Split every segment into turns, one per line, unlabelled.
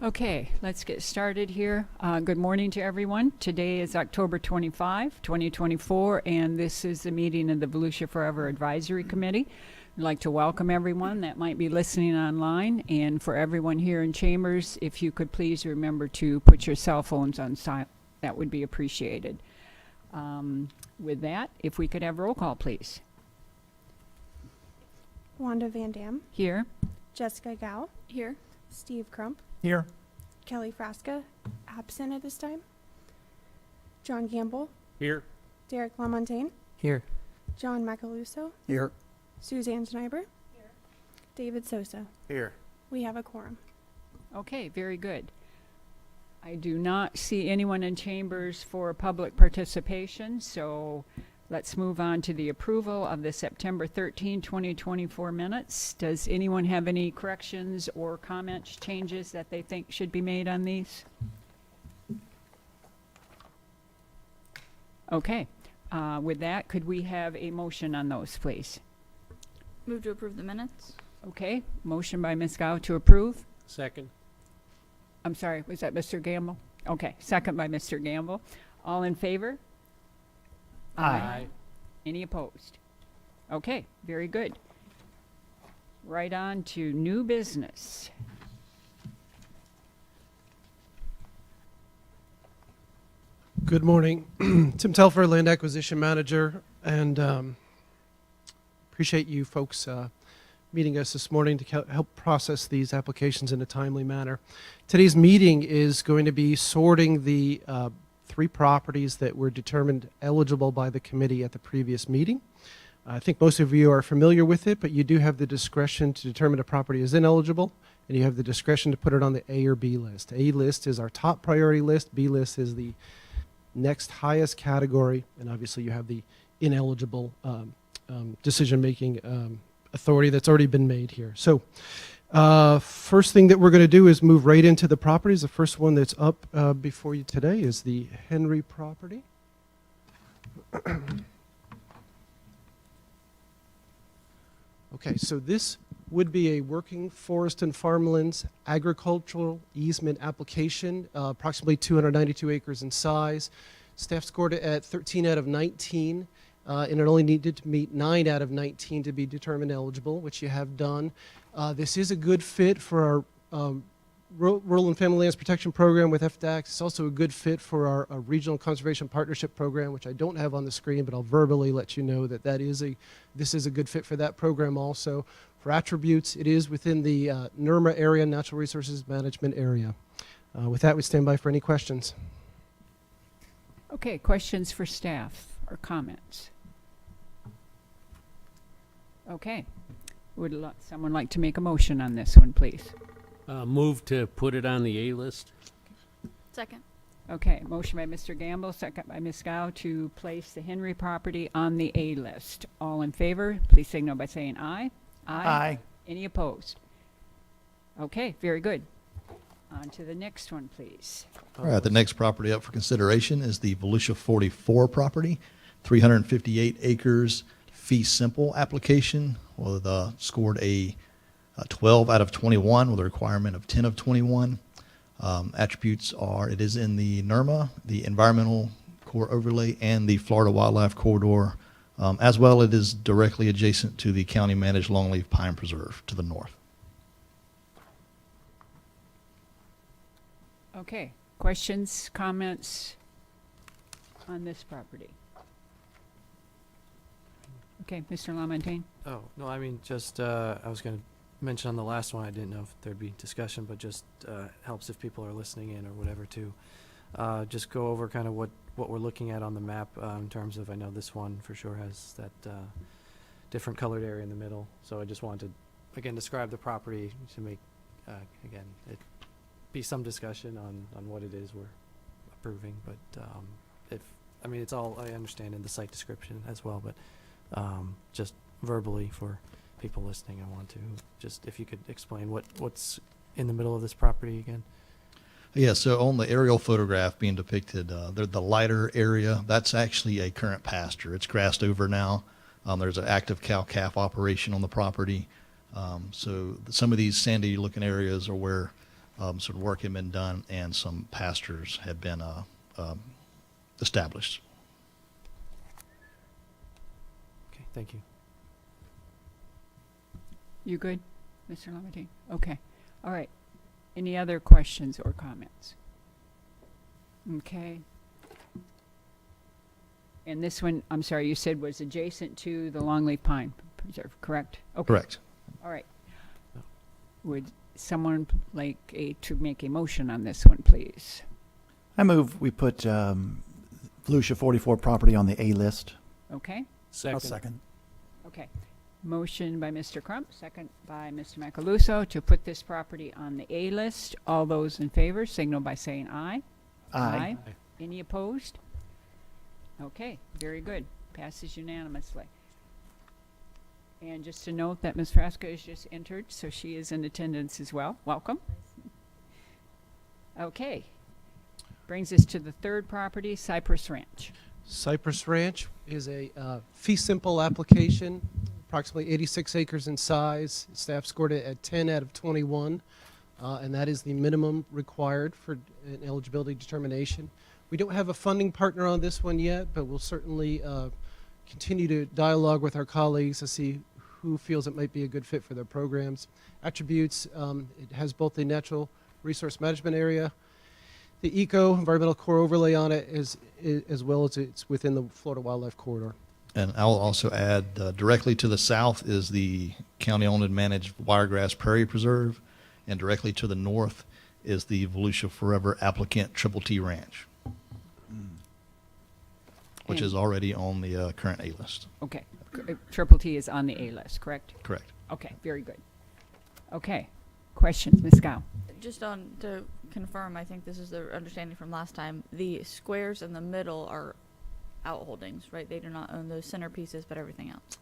Okay, let's get started here. Good morning to everyone. Today is October 25, 2024, and this is the meeting of the Volusia Forever Advisory Committee. I'd like to welcome everyone that might be listening online, and for everyone here in chambers, if you could please remember to put your cell phones on silent, that would be appreciated. With that, if we could have roll call, please.
Wanda Van Dam,
Here.
Jessica Gao,
Here.
Steve Crump,
Here.
Kelly Frasca, absent at this time, John Gamble,
Here.
Derek LaMontagne,
Here.
John Macaluso,
Here.
Suzanne Schneiber, David Sosa.
Here.
We have a quorum.
Okay, very good. I do not see anyone in chambers for public participation, so let's move on to the approval of the September 13, 2024 minutes. Does anyone have any corrections or comments, changes that they think should be made on these? Okay, with that, could we have a motion on those, please?
Move to approve the minutes.
Okay, motion by Ms. Gao to approve.
Second.
I'm sorry, was that Mr. Gamble? Okay, second by Mr. Gamble. All in favor?
Aye.
Any opposed? Okay, very good. Right on to new business.
Good morning. Tim Telfer, Land Acquisition Manager, and appreciate you folks meeting us this morning to help process these applications in a timely manner. Today's meeting is going to be sorting the 3 properties that were determined eligible by the committee at the previous meeting. I think most of you are familiar with it, but you do have the discretion to determine a property is ineligible, and you have the discretion to put it on the A or B list. A list is our top priority list. B list is the next highest category, and obviously you have the ineligible decision-making authority that's already been made here. So first thing that we're going to do is move right into the properties. The first one that's up before you today is the Henry property. Okay, so this would be a working forest and farmlands agricultural easement application, approximately 292 acres in size. Staff scored it at 13 out of 19. And it only needed to meet 9 out of 19 to be determined eligible, which you have done. This is a good fit for our Rural and Family Lands Protection Program with FDAC. It's also a good fit for our Regional Conservation Partnership Program, which I don't have on the screen, but I'll verbally let you know that this is a good fit for that program also. For attributes, it is within the NERMA area, Natural Resources Management area. With that, we stand by for any questions.
Okay, questions for staff or comments? Okay. Would someone like to make a motion on this one, please?
Move to put it on the A list.
Second.
Okay, motion by Mr. Gamble, second by Ms. Gao to place the Henry property on the A list. All in favor, please signal by saying aye.
Aye.
Any opposed? Okay, very good. On to the next one, please.
All right, the next property up for consideration is the Volusia 44 property, 358 acres, fee simple application, with scored a 12 out of 21 with a requirement of 10 of 21. Attributes are it is in the NERMA, the Environmental Core Overlay, and the Florida Wildlife Corridor. As well, it is directly adjacent to the county managed longleaf pine preserve to the north.
Okay, questions, comments on this property? Okay, Mr. LaMontagne.
Oh, no, I mean, just, I was going to mention on the last one, I didn't know if there'd be discussion, but just helps if people are listening in or whatever to just go over kind of what we're looking at on the map in terms of, I know this one for sure has that different colored area in the middle. So I just wanted to, again, describe the property to make, again, it be some discussion on what it is we're approving. But I mean, it's all, I understand in the site description as well, but just verbally for people listening, I want to just, if you could explain what's in the middle of this property again.
Yeah, so on the aerial photograph being depicted, the lighter area, that's actually a current pasture. It's grassed over now. There's an active cow-calf operation on the property. So some of these sandy-looking areas are where Sort of work had been done, and some pastures had been established.
Okay, thank you.
You good, Mr. Lamartine? Okay. All right. Any other questions or comments? Okay. And this one, I'm sorry, you said was adjacent to the longleaf pine preserve, correct? Okay.
Correct.
All right. Would someone like to make a motion on this one, please?
I move we put Volusia 44 property on the A list.
Okay.
Second.
Okay. Motion by Mr. Crump, second by Mr. Macaluso to put this property on the A list. All those in favor signal by saying aye.
Aye.
Any opposed? Okay, very good. Passes unanimously. And just to note that Ms. Frasca is just entered, so she is in attendance as well. Welcome. Okay. Brings us to the third property, Cypress Ranch.
Cypress Ranch is a fee simple application, approximately 86 acres in size. Staff scored it at 10 out of 21, and that is the minimum required for an eligibility determination. We don't have a funding partner on this one yet, but we'll certainly continue to dialogue with our colleagues to see who feels it might be a good fit for their programs. Attributes, it has both the natural resource management area, the environmental core overlay on it, as well as it's within the Florida Wildlife Corridor.
And I'll also add, directly to the south is the county-owned and managed Wiregrass Prairie Preserve, and directly to the north is the Volusia Forever applicant Triple T Ranch, which
And-
is already on the current A list.
Okay. Triple T is on the A list, correct?
Correct.
Okay, very good. Okay. Questions, Ms. Gow?
Just on to confirm, I think this is the understanding from last time. The squares in the middle are outholdings, right? They do not own those centerpieces, but everything else.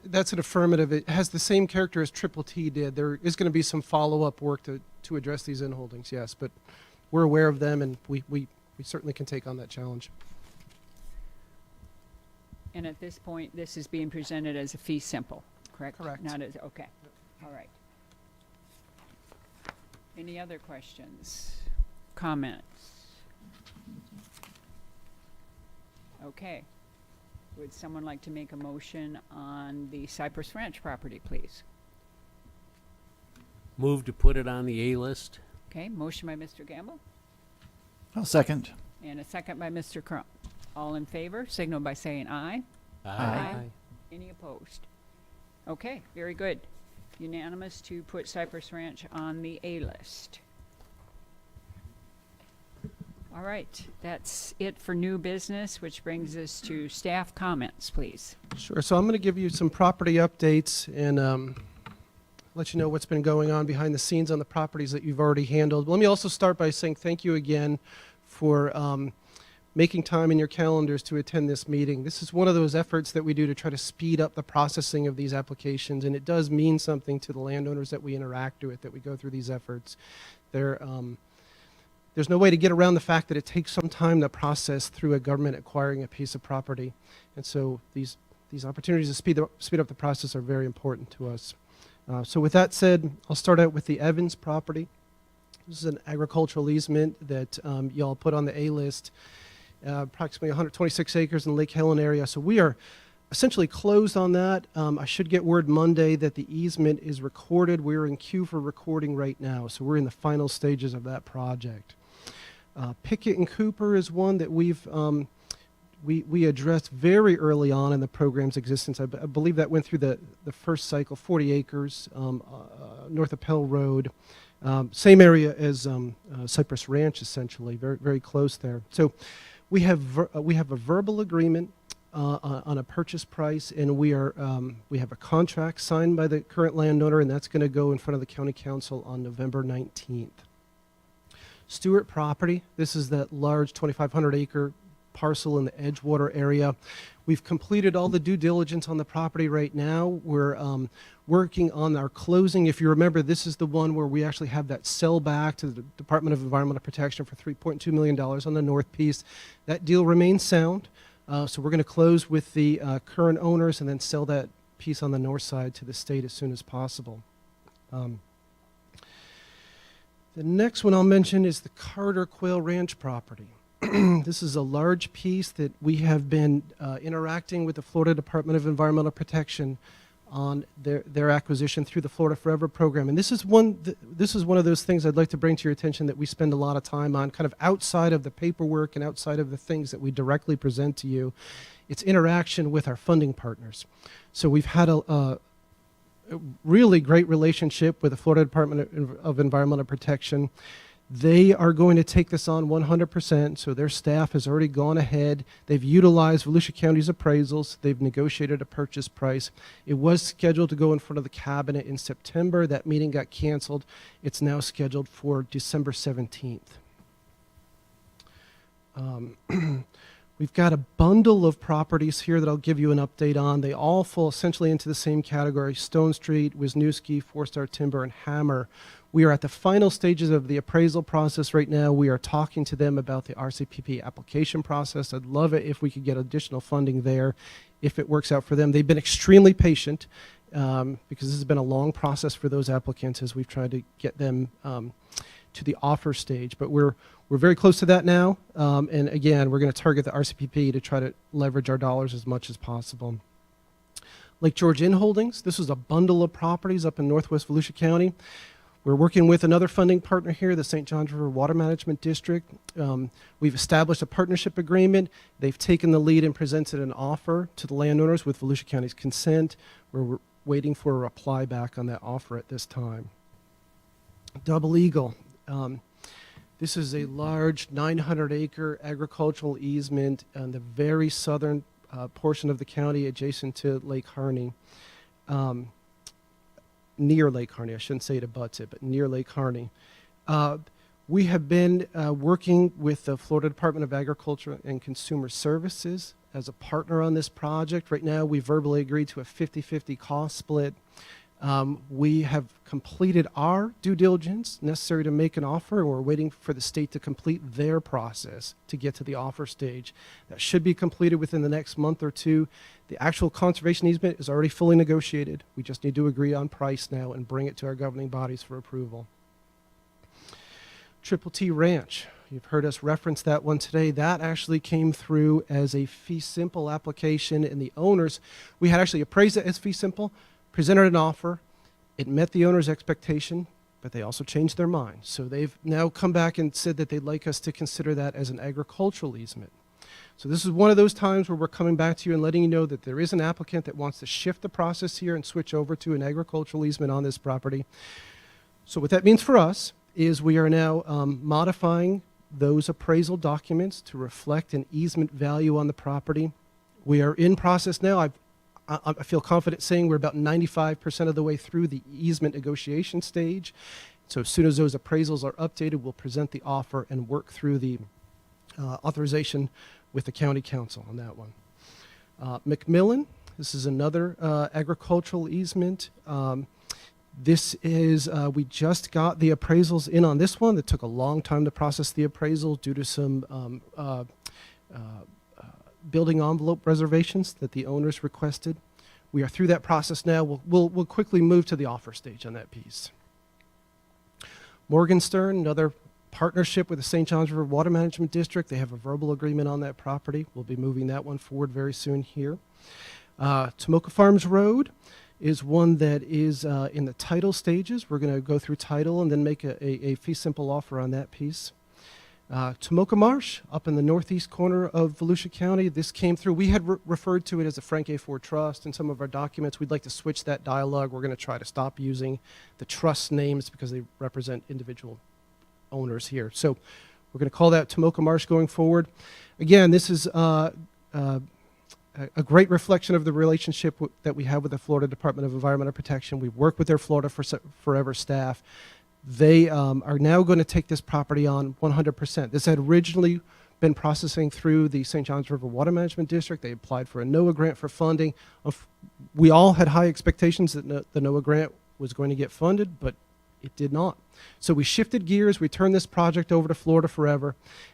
That's an affirmative. It has the same character as Triple T did. There is going to be some follow-up work to address these inholdings, yes, but we're aware of them, and we certainly can take on that challenge.
And at this point, this is being presented as a fee simple, correct?
Correct.
Not as, okay. All right. Any other questions, comments? Okay. Would someone like to make a motion on the Cypress Ranch property, please?
Move to put it on the A list.
Okay, motion by Mr. Gamble
I'll second.
and a second by Mr. Crump. All in favor, signal by saying aye.
Aye.
Any opposed? Okay, very good. Unanimous to put Cypress Ranch on the A list. All right, that's it for new business, which brings us to staff comments, please.
Sure. So I'm going to give you some property updates and let you know what's been going on behind the scenes on the properties that you've already handled. Let me also start by saying thank you again for making time in your calendars to attend this meeting. This is one of those efforts that we do to try to speed up the processing of these applications, and it does mean something to the landowners that we interact with, that we go through these efforts. There's no way to get around the fact that it takes some time to process through a government acquiring a piece of property. And so these opportunities to speed up the process are very important to us. So with that said, I'll start out with the Evans property. This is an agricultural easement that y'all put on the A list, approximately 126 acres in the Lake Helen area. So we are essentially closed on that. I should get word Monday that the easement is recorded. We're in queue for recording right now, so we're in the final stages of that project. Pickett and Cooper is one that we addressed very early on in the program's existence. I believe that went through the first cycle, 40 acres, north of Pell Road. Same area as Cypress Ranch, essentially, very, very close there. So we have a verbal agreement on a purchase price, and we have a contract signed by the current landowner, and that's going to go in front of the county council on November 19th. Stewart property, this is that large 2,500 acre parcel in the Edgewater area. We've completed all the due diligence on the property right now. We're working on our closing. If you remember, this is the one where we actually have that sell back to the Department of Environmental Protection for $3.2 million on the north piece. That deal remains sound. So we're going to close with the current owners and then sell that piece on the north side to the state as soon as possible. The next one I'll mention is the Carter Quail Ranch property. This is a large piece that we have been interacting with the Florida Department of Environmental Protection on their acquisition through the Florida Forever program. And this is one of those things I'd like to bring to your attention that we spend a lot of time on, kind of outside of the paperwork and outside of the things that we directly present to you. It's interaction with our funding partners. So we've had a really great relationship with the Florida Department of Environmental Protection. They are going to take this on 100%, so their staff has already gone ahead. They've utilized Volusia County's appraisals. They've negotiated a purchase price. It was scheduled to go in front of the cabinet in September. That meeting got canceled. It's now scheduled for December 17th. We've got a bundle of properties here that I'll give you an update on. They all fall essentially into the same category: Stone Street, Wisniewski, Four Star Timber, and Hammer. We are at the final stages of the appraisal process right now. We are talking to them about the RCPP application process. I'd love it if we could get additional funding there if it works out for them. They've been extremely patient because this has been a long process for those applicants as we've tried to get them to the offer stage. But we're very close to that now. And again, we're going to target the RCPP to try to leverage our dollars as much as possible. Lake George Inn Holdings, this is a bundle of properties up in northwest Volusia County. We're working with another funding partner here, the St. Johns River Water Management District. We've established a partnership agreement. They've taken the lead and presented an offer to the landowners with Volusia County's consent. We're waiting for a reply back on that offer at this time. Double Eagle. This is a large 900-acre agricultural easement on the very southern portion of the county adjacent to Lake Harney. Near Lake Harney. I shouldn't say it abuts it, but near Lake Harney. We have been working with the Florida Department of Agriculture and Consumer Services as a partner on this project. Right now, we verbally agreed to a 50-50 cost split. We have completed our due diligence necessary to make an offer, and we're waiting for the state to complete their process to get to the offer stage. That should be completed within the next month or two. The actual conservation easement is already fully negotiated. We just need to agree on price now and bring it to our governing bodies for approval. Triple T Ranch. You've heard us reference that one today. That actually came through as a fee simple application, and the owners, we had actually appraised it as fee simple, presented an offer. It met the owner's expectation, but they also changed their mind. So they've now come back and said that they'd like us to consider that as an agricultural easement. So this is one of those times where we're coming back to you and letting you know that there is an applicant that wants to shift the process here and switch over to an agricultural easement on this property. So what that means for us is we are now modifying those appraisal documents to reflect an easement value on the property. We are in process now. I feel confident saying we're about 95% of the way through the easement negotiation stage. So as soon as those appraisals are updated, we'll present the offer and work through the authorization with the county council on that one. McMillan, this is another agricultural easement. This is, we just got the appraisals in on this one. It took a long time to process the appraisal due to some building envelope reservations that the owners requested. We are through that process now. We'll quickly move to the offer stage on that piece. Morgenstern, another partnership with the St. Johns River Water Management District. They have a verbal agreement on that property. We'll be moving that one forward very soon here. Tomoka Farms Road is one that is in the title stages. We're going to go through title and then make a fee simple offer on that piece. Tomoka Marsh, up in the northeast corner of Volusia County. This came through. We had referred to it as a Frank A. Ford Trust in some of our documents. We'd like to switch that dialogue. We're going to try to stop using the trust names because they represent individual owners here. So we're going to call that Tomoka Marsh going forward. Again, this is a great reflection of the relationship that we have with the Florida Department of Environmental Protection. We work with their Florida Forever staff. They are now going to take this property on 100%. This had originally been processing through the St. Johns River Water Management District. They applied for a NOAA grant for funding. We all had high expectations that the NOAA grant was going to get funded, but it did not. So we shifted gears. We turned this project over to Florida Forever.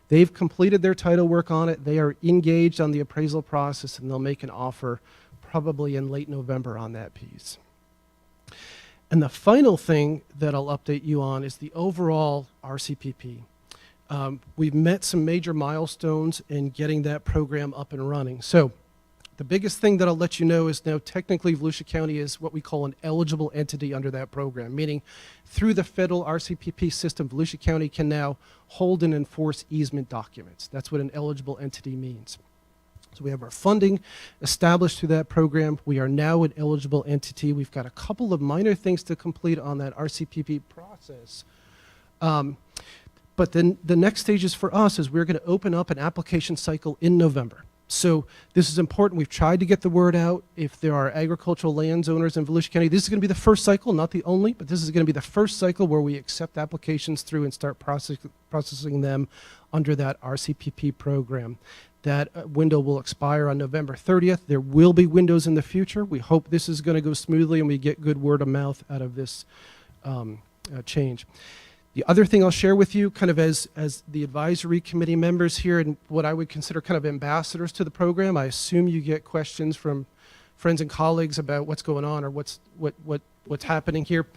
They've completed their title work on it. They are engaged on the appraisal process, and they'll make an offer probably in late November on that piece. And the final thing that I'll update you on is the overall RCPP. We've met some major milestones in getting that program up and running. So the biggest thing that I'll let you know is now technically Volusia County is what we call an eligible entity under that program, meaning through the federal RCPP system, Volusia County can now hold and enforce easement documents. That's what an eligible entity means. So we have our funding established through that program. We are now an eligible entity. We've got a couple of minor things to complete on that RCPP process. But then the next stages for us is we're going to open up an application cycle in November. So this is important. We've tried to get the word out. If there are agricultural landowners in Volusia County, this is going to be the first cycle, not the only, but this is going to be the first cycle where we accept applications through and start processing them under that RCPP program. That window will expire on November 30th. There will be windows in the future. We hope this is going to go smoothly and we get good word of mouth out of this change. The other thing I'll share with you, kind of as the advisory committee members here and what I would consider kind of ambassadors to the program, I assume you get questions from friends and colleagues about what's going on or what's happening here.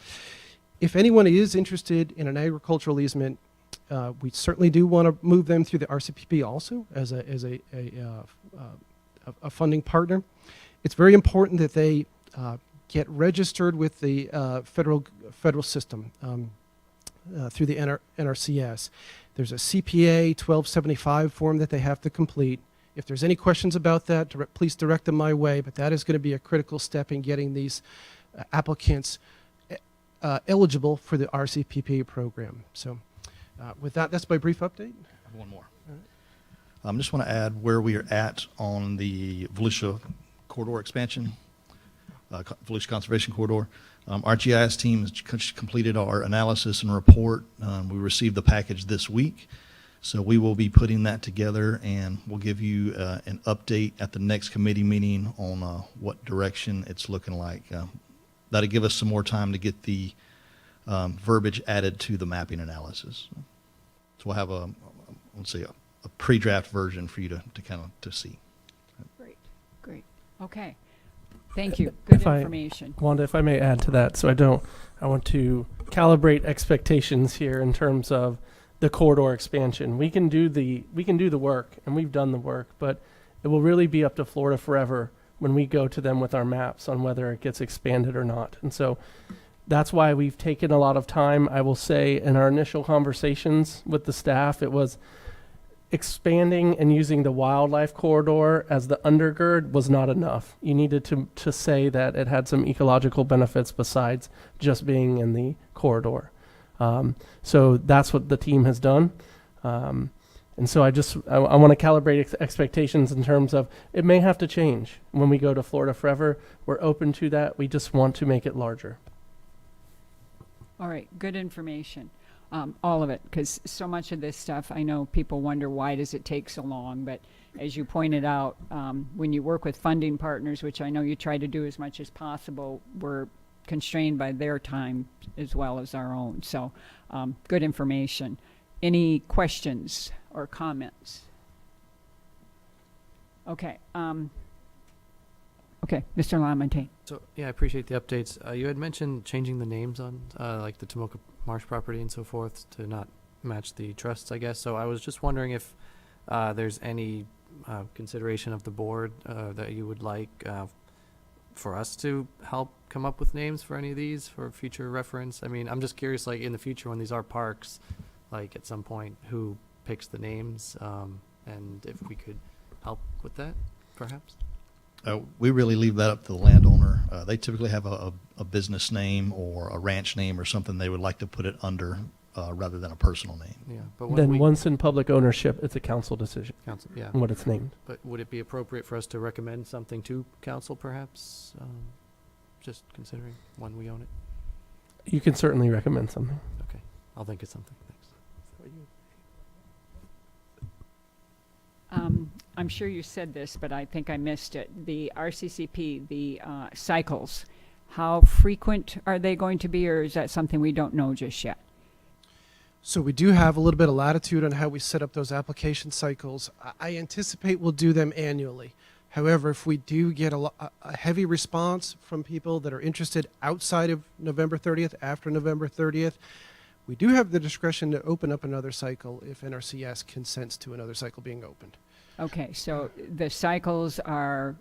If anyone is interested in an agricultural easement, we certainly do want to move them through the RCPP also as a funding partner. It's very important that they get registered with the federal system. Through the NRCS. There's a CPA 1275 form that they have to complete. If there's any questions about that, please direct them my way, but that is going to be a critical step in getting these applicants eligible for the RCPP program. So with that, that's my brief update.
I have one more. I just want to add where we are at on the Volusia corridor expansion, Volusia Conservation Corridor. Our GIS team has completed our analysis and report. We received the package this week, so we will be putting that together, and we'll give you an update at the next committee meeting on what direction it's looking like. That'll give us some more time to get the verbiage added to the mapping analysis. So we'll have a pre-draft version for you to kind of to see.
Great. Okay. Thank you. Good information.
Wanda, if I may add to that, I want to calibrate expectations here in terms of the corridor expansion. We can do the work, and we've done the work, but it will really be up to Florida Forever when we go to them with our maps on whether it gets expanded or not. And so that's why we've taken a lot of time. I will say in our initial conversations with the staff, it was expanding and using the wildlife corridor as the undergird was not enough. You needed to say that it had some ecological benefits besides just being in the corridor. So that's what the team has done. And so I want to calibrate expectations in terms of it may have to change when we go to Florida Forever. We're open to that. We just want to make it larger.
All right. Good information. All of it, because so much of this stuff, I know people wonder why does it take so long, but as you pointed out, when you work with funding partners, which I know you try to do as much as possible, we're constrained by their time as well as our own. So good information. Any questions or comments? Okay. Okay, Mr. Lamontagne.
So, yeah, I appreciate the updates. You had mentioned changing the names on, like the Tomoka Marsh property and so forth to not match the trusts, I guess. So I was just wondering if there's any consideration of the board that you would like for us to help come up with names for any of these for future reference. I mean, I'm just curious, like in the future when these are parks, like at some point, who picks the names and if we could help with that, perhaps?
We really leave that up to the landowner. They typically have a business name or a ranch name or something they would like to put it under rather than a personal name.
Yeah, but when
Then once in public ownership, it's a council decision
council, yeah.
on what it's named.
But would it be appropriate for us to recommend something to council, perhaps? Just considering when we own it.
You can certainly recommend something.
Okay, I'll think of something. Thanks.
I'm sure you said this, but I think I missed it. The RCCP, the cycles, how frequent are they going to be, or is that something we don't know just yet?
So we do have a little bit of latitude on how we set up those application cycles. I anticipate we'll do them annually. However, if we do get a heavy response from people that are interested outside of November 30th, after November 30th, we do have the discretion to open up another cycle if NRCS consents to another cycle being opened.
Okay, so the cycles are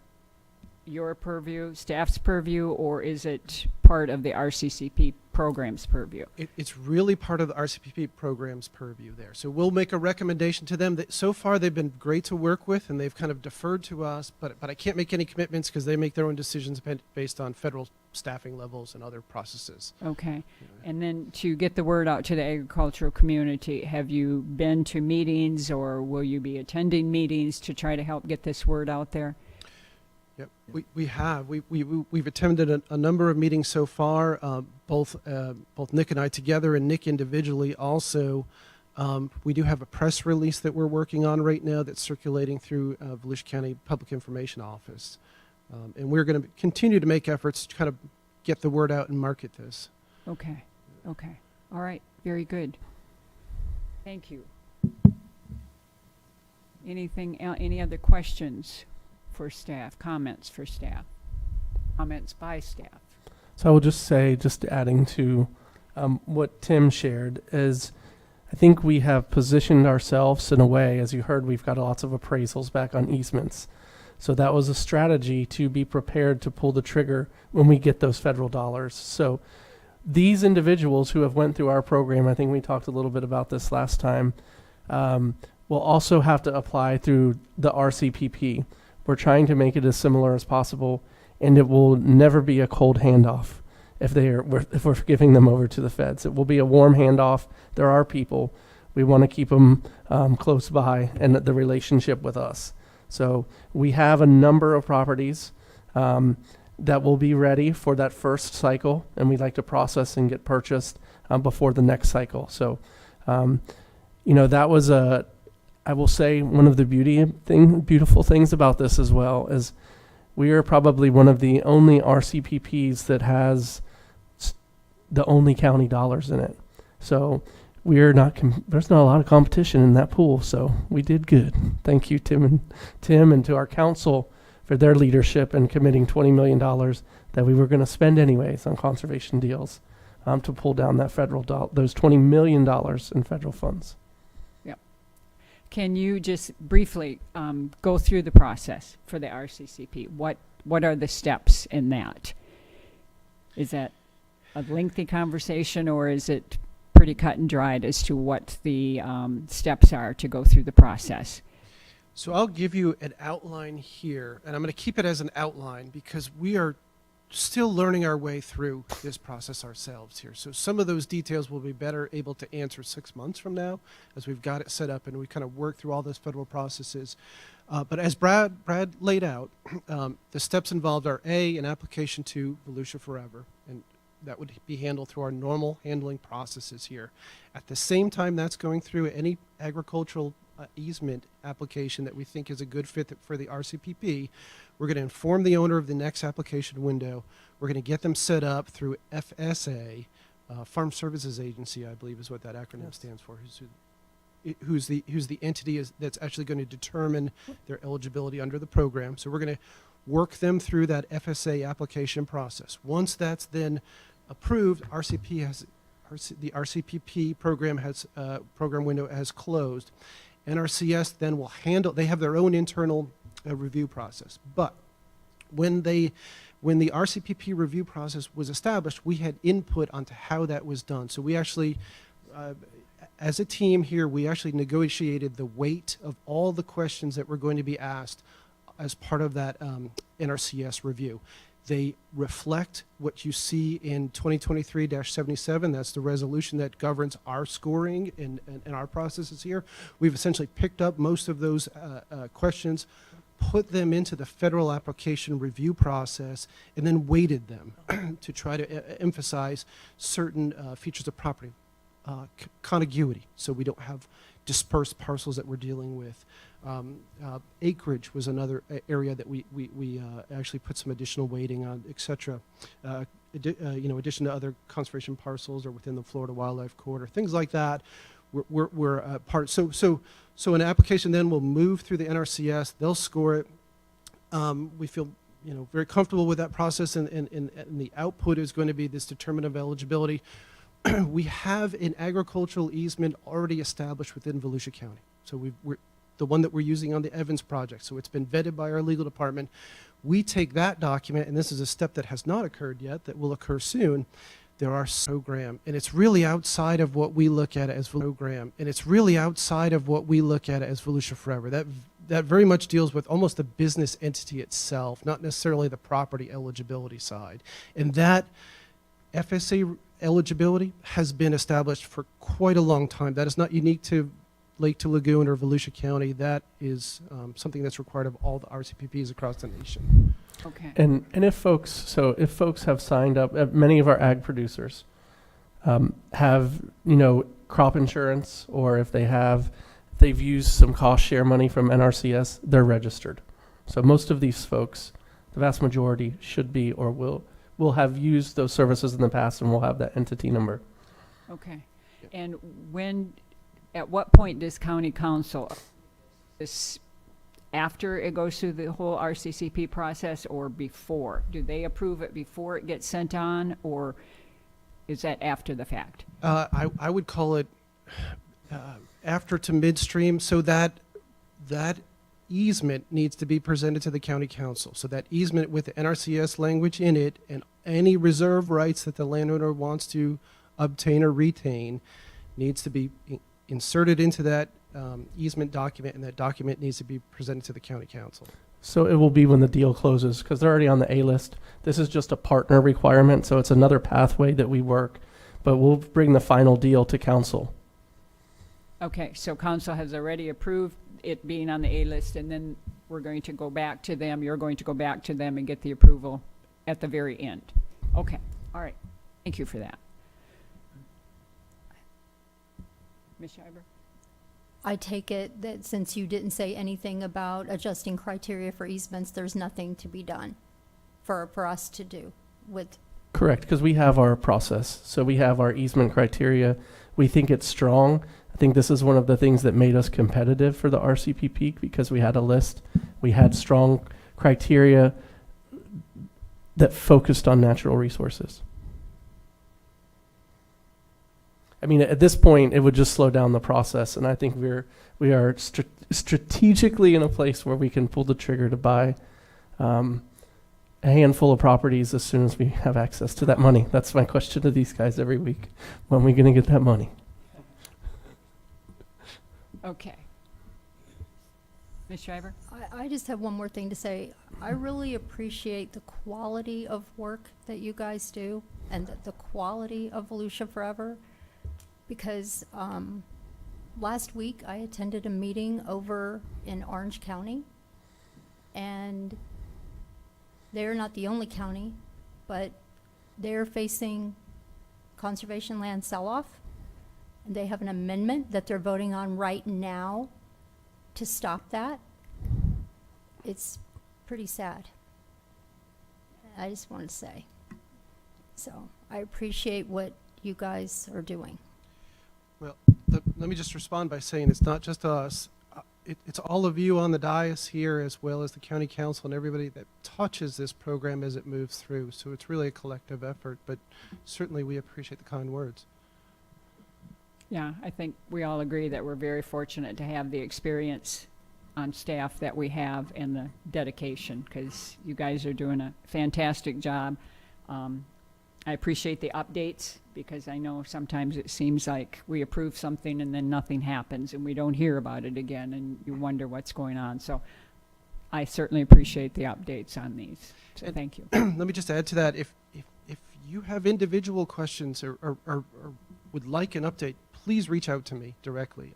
your purview, staff's purview, or is it part of the RCCP program's purview?
It's really part of the RCPP program's purview there. So we'll make a recommendation to them. That so far they've been great to work with, and they've kind of deferred to us, but I can't make any commitments because they make their own decisions based on federal staffing levels and other processes.
Okay, and then to get the word out to the agricultural community, have you been to meetings or will you be attending meetings to try to help get this word out there?
Yep, we have. We've attended a number of meetings so far, both Nick and I together and Nick individually also. We do have a press release that we're working on right now that's circulating through Volusia County Public Information Office. And we're going to continue to make efforts to kind of get the word out and market this.
Okay, okay. All right, very good. Thank you. Any other questions for staff, comments for staff, comments by staff?
So I will just say, just adding to what Tim shared, is I think we have positioned ourselves in a way, as you heard, we've got lots of appraisals back on easements. So that was a strategy to be prepared to pull the trigger when we get those federal dollars. So these individuals who have went through our program, I think we talked a little bit about this last time, will also have to apply through the RCPP. We're trying to make it as similar as possible, and it will never be a cold handoff if we're giving them over to the feds. It will be a warm handoff. There are people. We want to keep them close by and the relationship with us. So we have a number of properties that will be ready for that first cycle, and we'd like to process and get purchased before the next cycle. So, that was I will say one of the beautiful things about this as well is we are probably one of the only RCPPs that has the only county dollars in it. So there's not a lot of competition in that pool. So we did good. Thank you, Tim, and to our council for their leadership and committing $20 million that we were going to spend anyways on conservation deals to pull down that those $20 million in federal funds.
Can you just briefly go through the process for the RCCP? What are the steps in that? Is that a lengthy conversation, or is it pretty cut and dried as to what the steps are to go through the process?
So I'll give you an outline here, and I'm going to keep it as an outline because we are still learning our way through this process ourselves here. So some of those details will be better able to answer 6 months from now as we've got it set up and we kind of work through all those federal processes. But as Brad laid out, the steps involved are an application to Volusia Forever, and that would be handled through our normal handling processes here. At the same time that's going through, any agricultural easement application that we think is a good fit for the RCPP, we're going to inform the owner of the next application window. We're going to get them set up through FSA, Farm Services Agency, I believe is what that acronym stands for, who's the entity that's actually going to determine their eligibility under the program. So we're going to work them through that FSA application process. Once that's then approved, the RCPP program window has closed. NRCS then will they have their own internal review process. But when the RCPP review process was established, we had input onto how that was done. So we actually, as a team here, we actually negotiated the weight of all the questions that were going to be asked as part of that NRCS review. They reflect what you see in 2023-77. That's the resolution that governs our scoring and our processes here. We've essentially picked up most of those questions, put them into the federal application review process, and then weighted them to try to emphasize certain features of property. Contiguity, so we don't have dispersed parcels that we're dealing with. Acreage was another area that we actually put some additional weighting on, etc. Addition to other conservation parcels or within the Florida Wildlife Corridor, things like that. We're part. So an application then will move through the NRCS. They'll score it. We feel, very comfortable with that process, and the output is going to be this determinant of eligibility. We have an agricultural easement already established within Volusia County. So we're the one that we're using on the Evans project. So it's been vetted by our legal department. We take that document, and this is a step that has not occurred yet, that will occur soon. There are program, and it's really outside of what we look at as program, and it's really outside of what we look at as Volusia Forever. That very much deals with almost the business entity itself, not necessarily the property eligibility side. And that FSA eligibility has been established for quite a long time. That is not unique to Lake to Lagoon or Volusia County. That is something that's required of all the RCPPs across the nation.
Okay.
And if folks have signed up, many of our ag producers have, crop insurance, or if they've used some cost share money from NRCS, they're registered. So most of these folks, the vast majority, should be or will have used those services in the past and will have that entity number.
Okay. And at what point does county council, this after it goes through the whole RCCP process or before? Do they approve it before it gets sent on, or is that after the fact?
I would call it after to midstream, so that easement needs to be presented to the county council. So that easement with the NRCS language in it and any reserve rights that the landowner wants to obtain or retain needs to be inserted into that easement document, and that document needs to be presented to the county council.
So it will be when the deal closes, because they're already on the A list. This is just a partner requirement, so it's another pathway that we work, but we'll bring the final deal to council.
Okay, so council has already approved it being on the A list, and then we're going to go back to them, you're going to go back to them and get the approval at the very end. Okay, all right. Thank you for that. Ms. Schreiber?
I take it that since you didn't say anything about adjusting criteria for easements, there's nothing to be done for us to do with.
Correct, because we have our process. So we have our easement criteria. We think it's strong. I think this is one of the things that made us competitive for the RCPP, because we had a list. We had strong criteria that focused on natural resources. I mean, at this point, it would just slow down the process, and I think we are strategically in a place where we can pull the trigger to buy a handful of properties as soon as we have access to that money. That's my question to these guys every week. When are we going to get that money?
Okay. Ms. Schreiber?
I just have one more thing to say. I really appreciate the quality of work that you guys do and the quality of Volusia Forever, because last week I attended a meeting over in Orange County, and they're not the only county, but they're facing conservation land sell-off, and they have an amendment that they're voting on right now to stop that. It's pretty sad. I just want to say. So I appreciate what you guys are doing.
Well, let me just respond by saying it's not just us. It's all of you on the dais here, as well as the county council and everybody that touches this program as it moves through. So it's really a collective effort, but certainly we appreciate the kind words.
Yeah, I think we all agree that we're very fortunate to have the experience on staff that we have and the dedication, because you guys are doing a fantastic job. I appreciate the updates, because I know sometimes it seems like we approve something and then nothing happens and we don't hear about it again, and you wonder what's going on. So I certainly appreciate the updates on these. So
And
thank you.
Let me just add to that. If you have individual questions or would like an update, please reach out to me directly.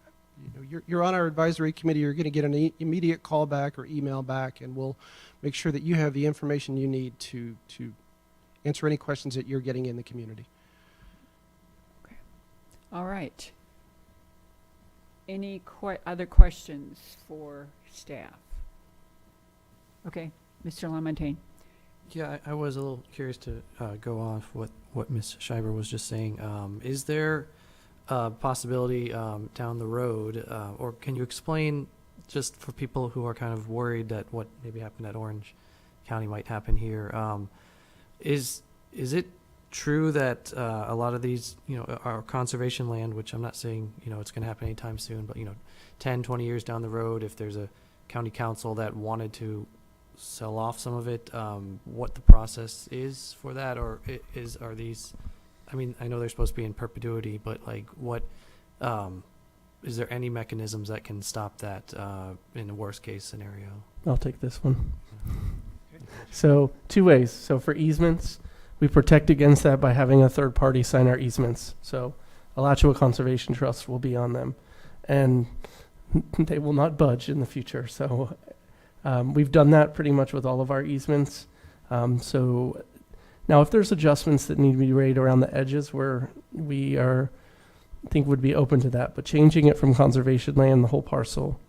You're on our advisory committee. You're going to get an immediate call back or email back, and we'll make sure that you have the information you need to answer any questions that you're getting in the community.
All right. Any other questions for staff? Okay, Mr. Lamontagne.
Yeah, I was a little curious to go off what Ms. Schreiber was just saying. Is there a possibility down the road, or can you explain just for people who are kind of worried that what maybe happened at Orange County might happen here, is it true that a lot of these, are conservation land, which I'm not saying, it's going to happen anytime soon, but, 10, 20 years down the road, if there's a county council that wanted to sell off some of it, what the process is for that, or are these, I mean, I know they're supposed to be in perpetuity, but like what, is there any mechanisms that can stop that in a worst case scenario?
I'll take this one. So 2 ways. So for easements, we protect against that by having a third party sign our easements. So Alachua Conservation Trust will be on them, and they will not budge in the future. So we've done that pretty much with all of our easements. So now if there's adjustments that need to be made around the edges, we think would be open to that. But changing it from conservation land, the whole parcel,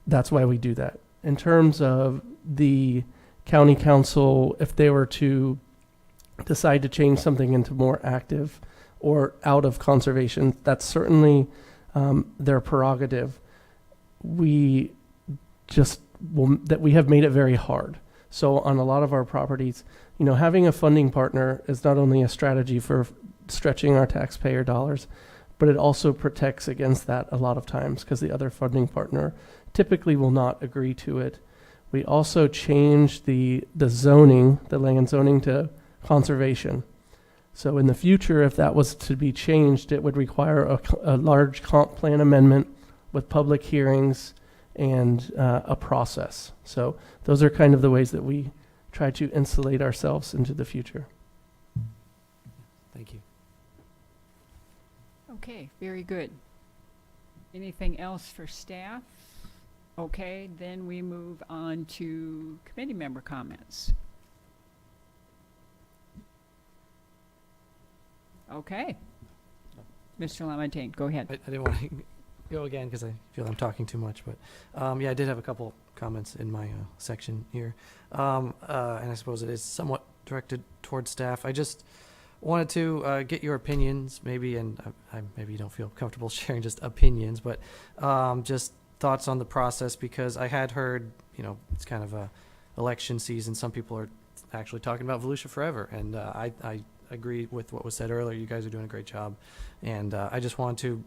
that's why we do that. In terms of the county council, if they were to decide to change something into more active or out of conservation, that's certainly their prerogative. We just that we have made it very hard. So on a lot of our properties, having a funding partner is not only a strategy for stretching our taxpayer dollars, but it also protects against that a lot of times because the other funding partner typically will not agree to it. We also changed the zoning, the land zoning, to conservation. So in the future, if that was to be changed, it would require a large comp plan amendment with public hearings and a process. So those are kind of the ways that we try to insulate ourselves into the future.
Thank you.
Okay, very good. Anything else for staff? Okay, then we move on to committee member comments. Okay. Mr. Lamontagne, go ahead.
I didn't want to go again because I feel I'm talking too much, but I did have a couple comments in my section here, and I suppose it is somewhat directed towards staff. I just wanted to get your opinions, maybe, and maybe you don't feel comfortable sharing just opinions, but just thoughts on the process, because I had heard, it's kind of a election season. Some people are actually talking about Volusia forever, and I agree with what was said earlier. You guys are doing a great job, and I just want to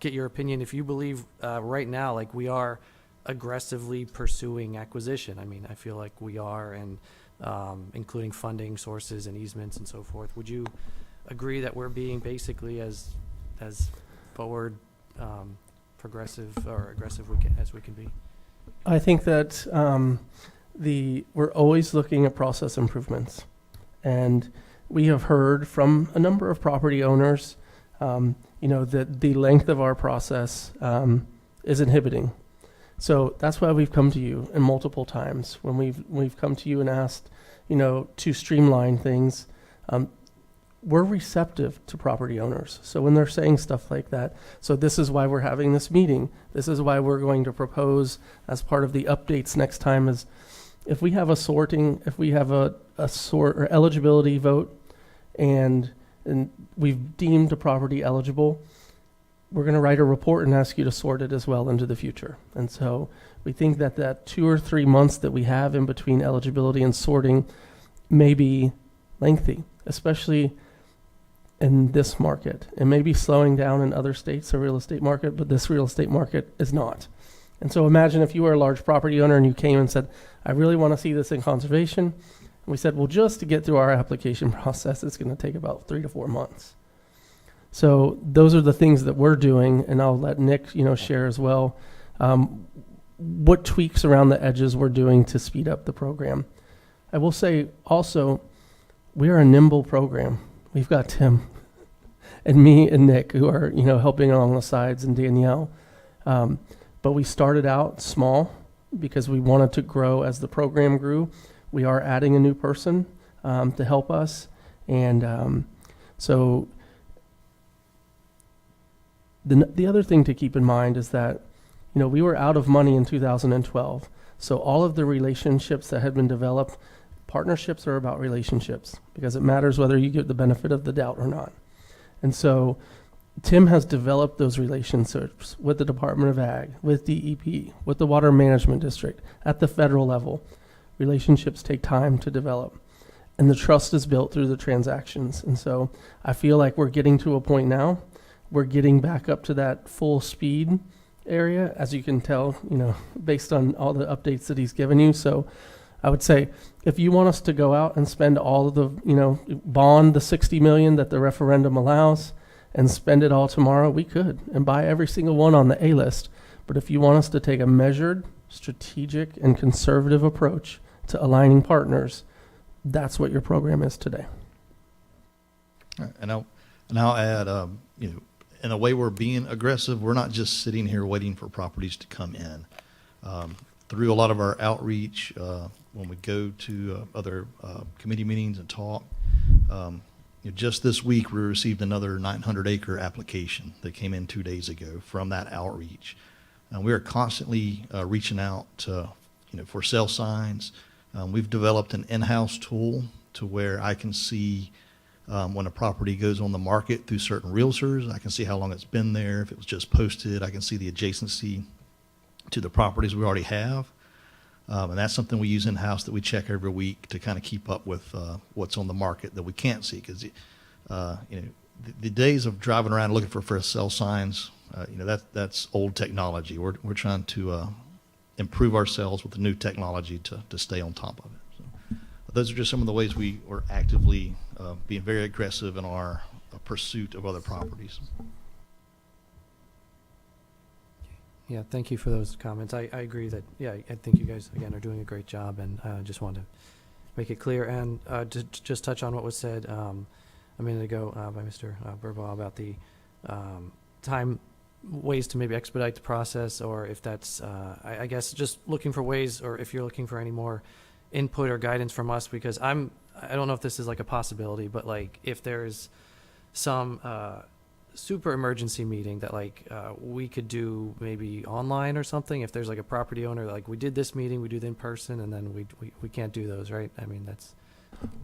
get your opinion if you believe right now, like, we are aggressively pursuing acquisition. I mean, I feel like we are, and including funding sources and easements and so forth. Would you agree that we're being basically as forward, progressive or aggressive as we can be?
I think that we're always looking at process improvements, and we have heard from a number of property owners, that the length of our process is inhibiting. So that's why we've come to you in multiple times when we've come to you and asked, to streamline things. We're receptive to property owners. So when they're saying stuff like that, so this is why we're having this meeting. This is why we're going to propose as part of the updates next time is if we have a sort or eligibility vote and we've deemed a property eligible, we're going to write a report and ask you to sort it as well into the future. And so we think that 2 or 3 months that we have in between eligibility and sorting may be lengthy, especially in this market. It may be slowing down in other states, the real estate market, but this real estate market is not. And so imagine if you were a large property owner and you came and said, I really want to see this in conservation. And we said, well, just to get through our application process, it's going to take about 3 to 4 months. So those are the things that we're doing, and I'll let Nick, share as well what tweaks around the edges we're doing to speed up the program. I will say also, we are a nimble program. We've got Tim and me and Nick who are, helping along the sides, and Danielle. But we started out small because we wanted to grow as the program grew. We are adding a new person to help us, and so. The other thing to keep in mind is that, we were out of money in 2012. So all of the relationships that had been developed, partnerships are about relationships because it matters whether you get the benefit of the doubt or not. And so Tim has developed those relationships with the Department of Ag, with DEP, with the Water Management District at the federal level. Relationships take time to develop, and the trust is built through the transactions. And so I feel like we're getting to a point now, we're getting back up to that full speed area, as you can tell, based on all the updates that he's given you. So I would say, if you want us to go out and spend all of the, bond the 60 million that the referendum allows and spend it all tomorrow, we could, and buy every single one on the A list. But if you want us to take a measured, strategic, and conservative approach to aligning partners, that's what your program is today.
All right, and I'll add, in a way we're being aggressive. We're not just sitting here waiting for properties to come in. Through a lot of our outreach, when we go to other committee meetings and talk, just this week we received another 900-acre application that came in 2 days ago from that outreach. We are constantly reaching out to, for sale signs. We've developed an in-house tool to where I can see when a property goes on the market through certain realtors. I can see how long it's been there. If it was just posted, I can see the adjacency to the properties we already have. And that's something we use in-house that we check every week to kind of keep up with what's on the market that we can't see. Because the days of driving around looking for sale signs, that's old technology. We're trying to improve ourselves with the new technology to stay on top of it. So those are just some of the ways we are actively being very aggressive in our pursuit of other properties.
Yeah, thank you for those comments. I agree that, I think you guys, again, are doing a great job, and just want to make it clear. And to just touch on what was said a minute ago by Mr. Burbaugh about the ways to maybe expedite the process, or if that's, I guess, just looking for ways, or if you're looking for any more input or guidance from us, because I don't know if this is like a possibility, but like if there's some super emergency meeting that we could do maybe online or something, if there's like a property owner, like we did this meeting, we do it in person, and then we can't do those, right? I mean,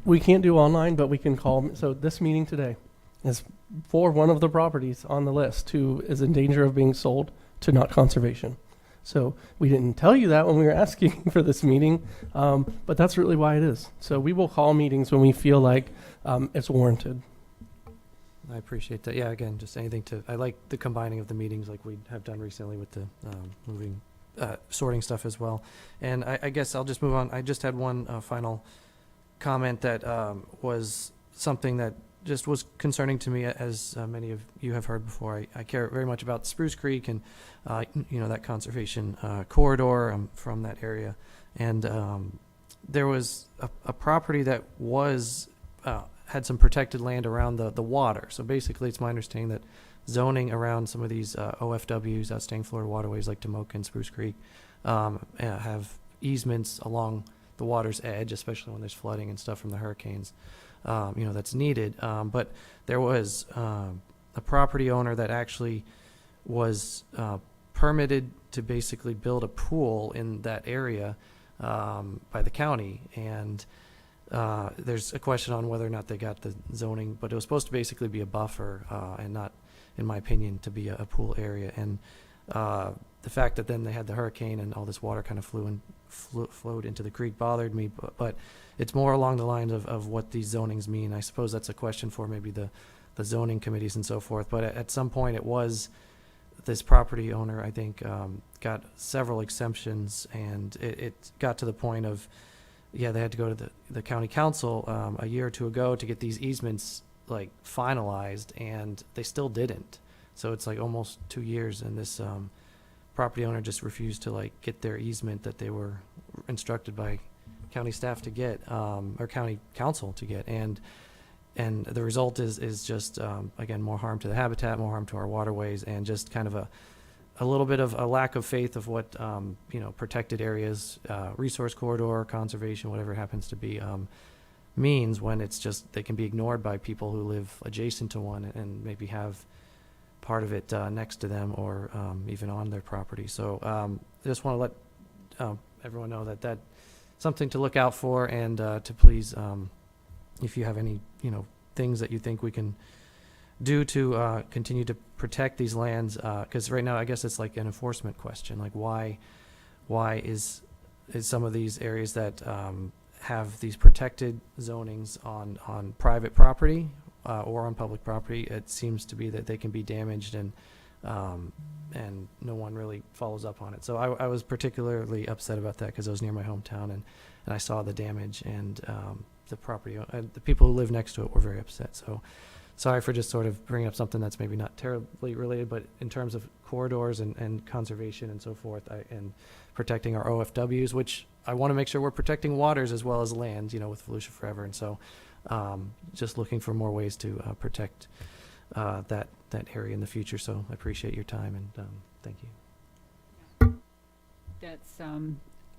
We can't do online, but we can call. So this meeting today is for one of the properties on the list who is in danger of being sold to not conservation. So we didn't tell you that when we were asking for this meeting, but that's really why it is. So we will call meetings when we feel like it's warranted.
I appreciate that. Yeah, again, just anything I like the combining of the meetings like we have done recently with the sorting stuff as well. And I guess I'll just move on. I just had one final comment that was something that just was concerning to me, as many of you have heard before. I care very much about Spruce Creek and, that conservation corridor from that area. And there was a property that was had some protected land around the water. So basically, it's my understanding that zoning around some of these OFWs, outstanding Florida waterways like Tomoka and Spruce Creek, have easements along the water's edge, especially when there's flooding and stuff from the hurricanes, that's needed. But there was a property owner that actually was permitted to basically build a pool in that area by the county. And there's a question on whether or not they got the zoning, but it was supposed to basically be a buffer and not, in my opinion, to be a pool area. And the fact that then they had the hurricane and all this water kind of flowed into the creek bothered me, but it's more along the lines of what these zonings mean. I suppose that's a question for maybe the zoning committees and so forth. But at some point it was this property owner, I think, got several exemptions, and it got to the point of, they had to go to the county council a year or two ago to get these easements finalized, and they still didn't. So it's almost 2 years, and this property owner just refused to get their easement that they were instructed by county staff to get, or county council to get, and the result is just again, more harm to the habitat, more harm to our waterways, and just kind of a little bit of a lack of faith of what protected areas, resource corridor, conservation, whatever it happens to be, means, when it's just they can be ignored by people who live adjacent to one and maybe have part of it next to them, or even on their property. So I just want to let everyone know that something to look out for, and to please, if you have any things that you think we can do to continue to protect these lands? Because right now, I guess it's like an enforcement question. Like, why is some of these areas that have these protected zonings on private property or on public property, it seems to be that they can be damaged and no one really follows up on it. So I was particularly upset about that because I was near my hometown and I saw the damage and the property, the people who live next to it were very upset. So sorry for just sort of bringing up something that's maybe not terribly related, but in terms of corridors and conservation and so forth, and protecting our OFWs, which I want to make sure we're protecting waters as well as lands, with Volusia Forever. And so just looking for more ways to protect that area in the future. So I appreciate your time and thank you.
That's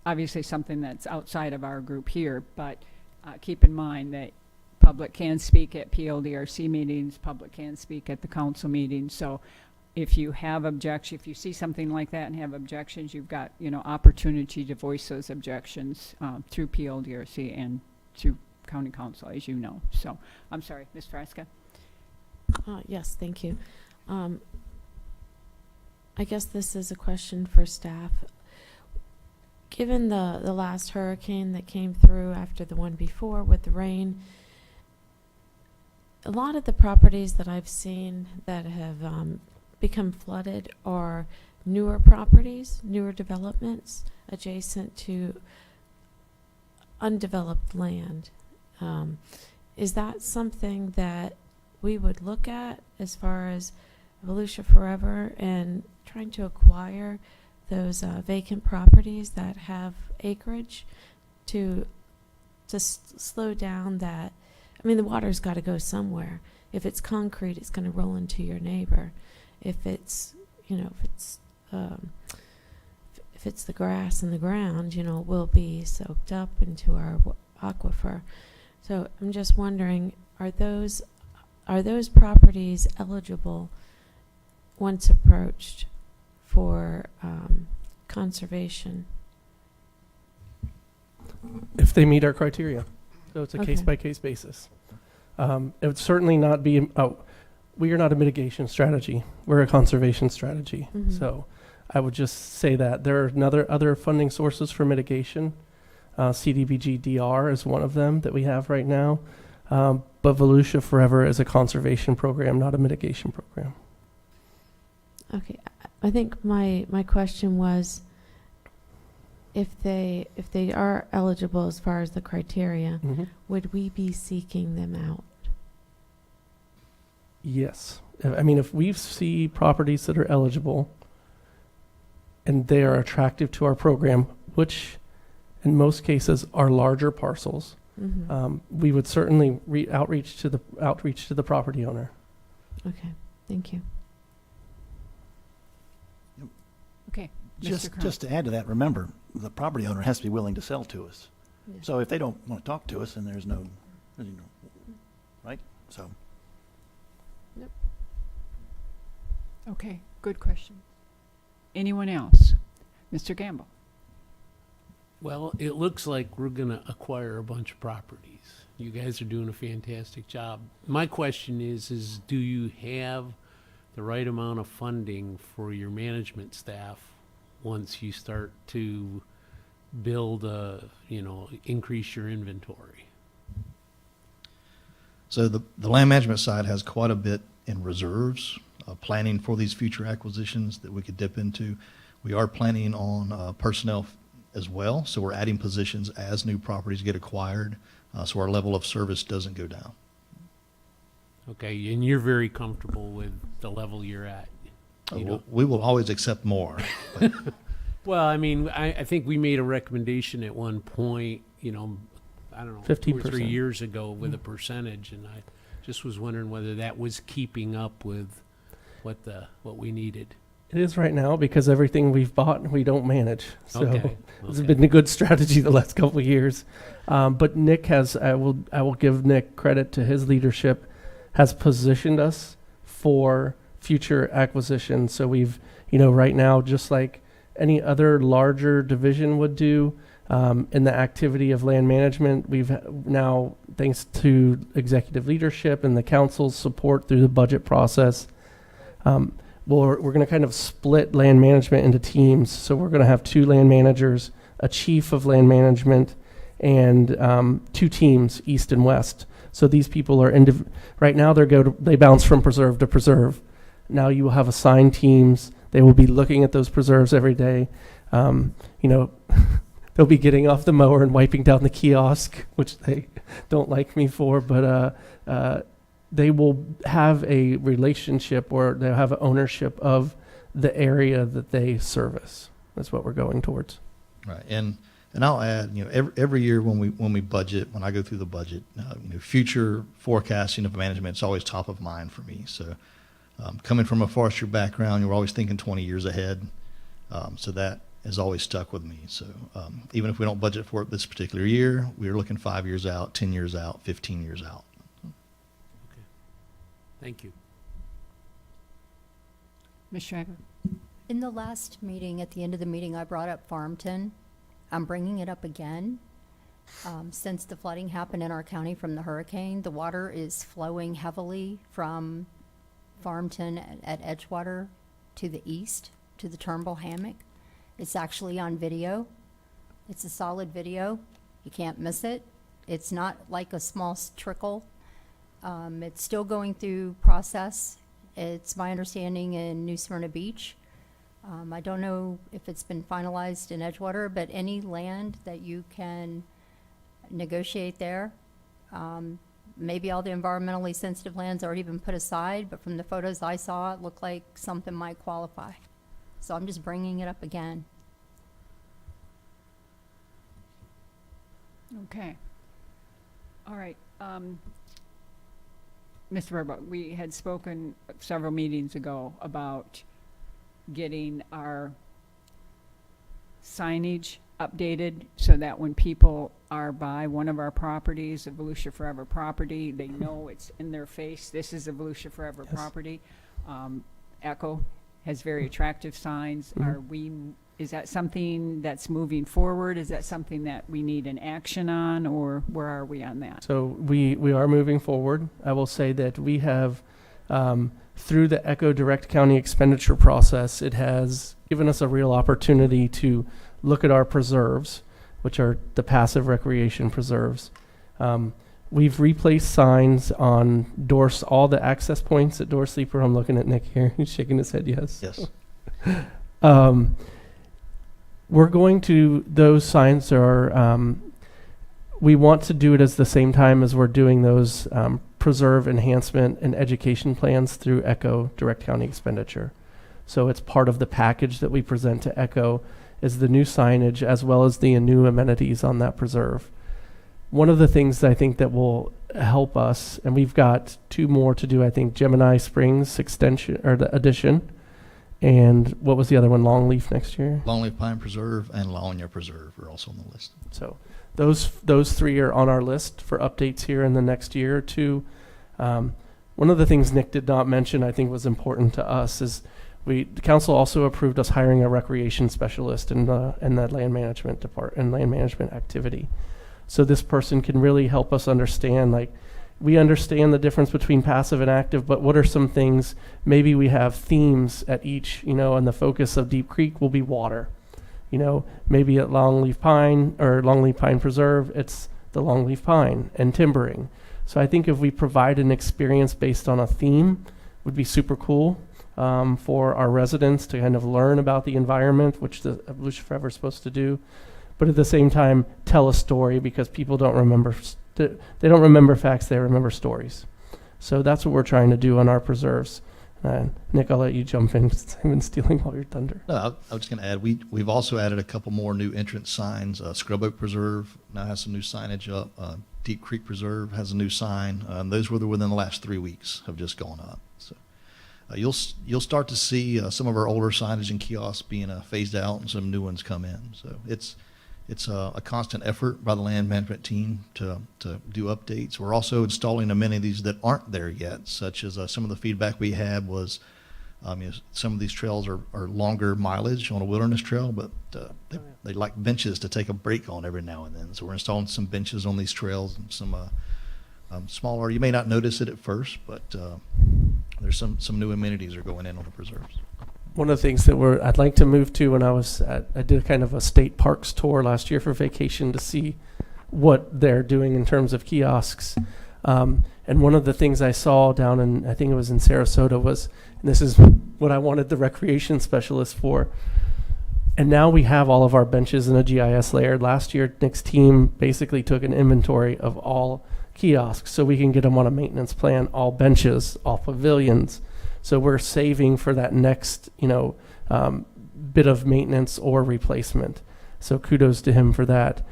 obviously something that's outside of our group here, but keep in mind that public can speak at PLDRC meetings, public can speak at the council meetings. So if you have objections, if you see something like that and have objections, you've got, opportunity to voice those objections through PLDRC and through county council, as you know. So I'm sorry, Ms. Frasca.
Yes, thank you. I guess this is a question for staff. Given the last hurricane that came through after the one before with the rain, a lot of the properties that I've seen that have become flooded are newer properties, newer developments adjacent to undeveloped land. Is that something that we would look at as far as Volusia Forever and trying to acquire those vacant properties that have acreage to slow down that? I mean, the water's got to go somewhere. If it's concrete, it's going to roll into your neighbor. If it's, if it's the grass in the ground, it will be soaked up into our aquifer. So I'm just wondering, are those properties eligible once approached for conservation?
If they meet our criteria. So it's a
Okay.
case-by-case basis. It would certainly not be, we are not a mitigation strategy. We're a conservation strategy.
Mhm.
So I would just say that there are other funding sources for mitigation. CDBG DR is one of them that we have right now. But Volusia Forever is a conservation program, not a mitigation program.
Okay, I think my question was, if they are eligible as far as the criteria, would we be seeking them out?
Yes. I mean, if we see properties that are eligible and they are attractive to our program, which in most cases are larger parcels, we would certainly outreach to the property owner.
Okay, thank you.
Okay. Mr.
Just
Crum.
to add to that, remember, the property owner has to be willing to sell to us.
Yeah.
So if they don't want to talk to us, then there's no, right? So.
Okay, good question. Anyone else? Mr. Gamble.
Well, it looks like we're going to acquire a bunch of properties. You guys are doing a fantastic job. My question is do you have the right amount of funding for your management staff once you start to build increase your inventory?
So the land management side has quite a bit in reserves, planning for these future acquisitions that we could dip into. We are planning on personnel as well, so we're adding positions as new properties get acquired, so our level of service doesn't go down.
Okay, and you're very comfortable with the level you're at?
We will always accept more. But
Well, I mean, I think we made a recommendation at one point, I don't know, 2 or 3
15%.
years ago with a percentage, and I just was wondering whether that was keeping up with what we needed.
It is right now because everything we've bought we don't manage. So
Okay.
it's been a good strategy the last couple of years. But Nick has, I will give Nick credit to his leadership, has positioned us for future acquisition. So we've, right now, just like any other larger division would do, in the activity of land management. We've now, thanks to executive leadership and the council's support through the budget process, we're going to kind of split land management into teams. So we're going to have 2 land managers, a chief of land management, and 2 teams, east and west. So these people are right now they bounce from preserve to preserve. Now you will have assigned teams. They will be looking at those preserves every day. They'll be getting off the mower and wiping down the kiosk, which they don't like me for, but they will have a relationship, or they'll have ownership of the area that they service. That's what we're going towards.
Right, and I'll add, every year when we budget, when I go through the budget, future forecasting of management is always top of mind for me. So, coming from a forestry background, you're always thinking 20 years ahead. So that has always stuck with me. So even if we don't budget for it this particular year, we're looking 5 years out, 10 years out, 15 years out.
Okay. Thank you.
Ms. Schreiber?
In the last meeting, at the end of the meeting, I brought up Farmton. I'm bringing it up again. Since the flooding happened in our county from the hurricane, the water is flowing heavily from Farmton at Edgewater to the east, to the Turnbull Hammock. It's actually on video. It's a solid video. You can't miss it. It's not like a small trickle. It's still going through process. It's my understanding in New Smyrna Beach. I don't know if it's been finalized in Edgewater, but any land that you can negotiate there, maybe all the environmentally sensitive land's already been put aside, but from the photos I saw, it looked like something might qualify. So I'm just bringing it up again.
Okay. All right. Mr. Verba, we had spoken several meetings ago about getting our signage updated so that when people are by one of our properties, a Volusia Forever property, they know it's in their face. This is a Volusia Forever property. Echo has very attractive signs. Is that something that's moving forward? Is that something that we need an action on, or where are we on that?
So we are moving forward. I will say that we have, through the ECHO Direct County expenditure process, it has given us a real opportunity to look at our preserves, which are the passive recreation preserves. We've replaced signs on all the access points at Door Sleeper. I'm looking at Nick here. He's shaking his head yes.
Yes.
We're going to, those signs are, we want to do it at the same time as we're doing those preserve enhancement and education plans through ECHO Direct County expenditure. So it's part of the package that we present to ECHO is the new signage as well as the new amenities on that preserve. One of the things that I think that will help us, and we've got 2 more to do, I think, Gemini Springs extension or the addition. And what was the other one? Longleaf next year?
Longleaf Pine Preserve and Lawnia Preserve are also on the list.
So those 3 are on our list for updates here in the next year or 2. One of the things Nick did not mention, I think was important to us, is the council also approved us hiring a recreation specialist in the land management department and land management activity. So this person can really help us understand, like, we understand the difference between passive and active, but what are some things, maybe we have themes at each, and the focus of Deep Creek will be water. Maybe at Longleaf Pine or Longleaf Pine Preserve, it's the longleaf pine and timbering. So I think if we provide an experience based on a theme, would be super cool for our residents to kind of learn about the environment, which the Volusia Forever is supposed to do, but at the same time tell a story, because people don't remember they don't remember facts, they remember stories. So that's what we're trying to do on our preserves. Nick, I'll let you jump in. I've been stealing all your thunder.
No, I was just going to add, we've also added a couple more new entrance signs. Scrub Oak Preserve now has some new signage up. Deep Creek Preserve has a new sign. Those were within the last 3 weeks have just gone up. So you'll start to see some of our older signage and kiosks being phased out and some new ones come in. So it's a constant effort by the land management team to do updates. We're also installing amenities that aren't there yet, such as some of the feedback we had was Some of these trails are longer mileage on a wilderness trail, but they like benches to take a break on every now and then. So we're installing some benches on these trails and some smaller. You may not notice it at first, but there's some new amenities are going in on the preserves.
One of the things that I'd like to move to when I did kind of a state parks tour last year for vacation to see what they're doing in terms of kiosks. And one of the things I saw down in, I think it was in Sarasota, was, and this is what I wanted the recreation specialist for. And now we have all of our benches in a GIS layer. Last year, Nick's team basically took an inventory of all kiosks so we can get them on a maintenance plan, all benches, all pavilions. So we're saving for that next, bit of maintenance or replacement. So kudos to him for that.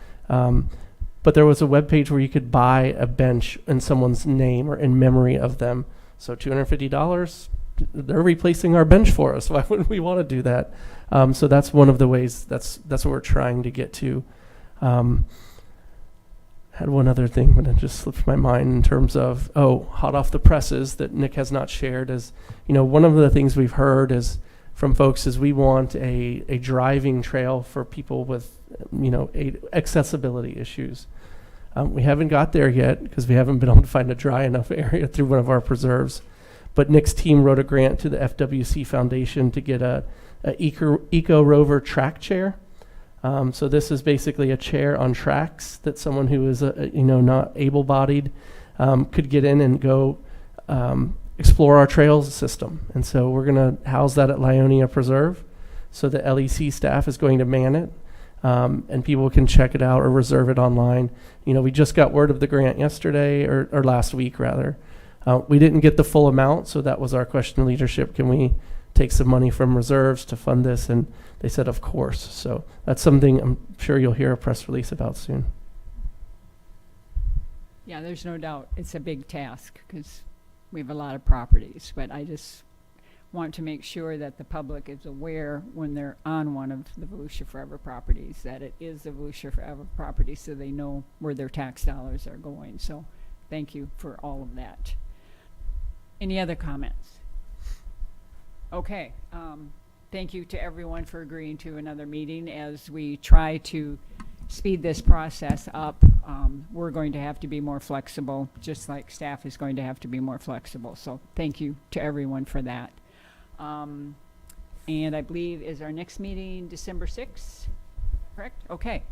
But there was a web page where you could buy a bench in someone's name or in memory of them. So $250, they're replacing our bench for us. Why wouldn't we want to do that? So that's one of the ways. That's what we're trying to get to. Had one other thing, but it just slipped my mind in terms of hot off the presses that Nick has not shared. Is one of the things we've heard is from folks is we want a driving trail for people with accessibility issues. We haven't got there yet because we haven't been able to find a dry enough area through one of our preserves. But Nick's team wrote a grant to the FWC Foundation to get a Eco Rover track chair. So this is basically a chair on tracks that someone who is not able-bodied could get in and go explore our trails system. And so we're going to house that at Lyonia Preserve. So the LEC staff is going to man it. And people can check it out or reserve it online. We just got word of the grant yesterday or last week rather. We didn't get the full amount, so that was our question to leadership. Can we take some money from reserves to fund this? And they said, of course. So that's something I'm sure you'll hear a press release about soon.
Yeah, there's no doubt it's a big task because we have a lot of properties, but I just want to make sure that the public is aware when they're on one of the Volusia Forever properties that it is the Volusia Forever property, so they know where their tax dollars are going. So thank you for all of that. Any other comments? Okay. Thank you to everyone for agreeing to another meeting. As we try to speed this process up, we're going to have to be more flexible, just like staff is going to have to be more flexible. So thank you to everyone for that. And I believe is our next meeting December 6th, correct? Okay,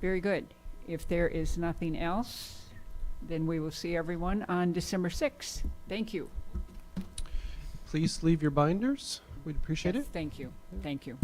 very good. If there is nothing else, then we will see everyone on December 6th. Thank you.
Please leave your binders. We'd appreciate
Yes,
it.
thank you. Thank you.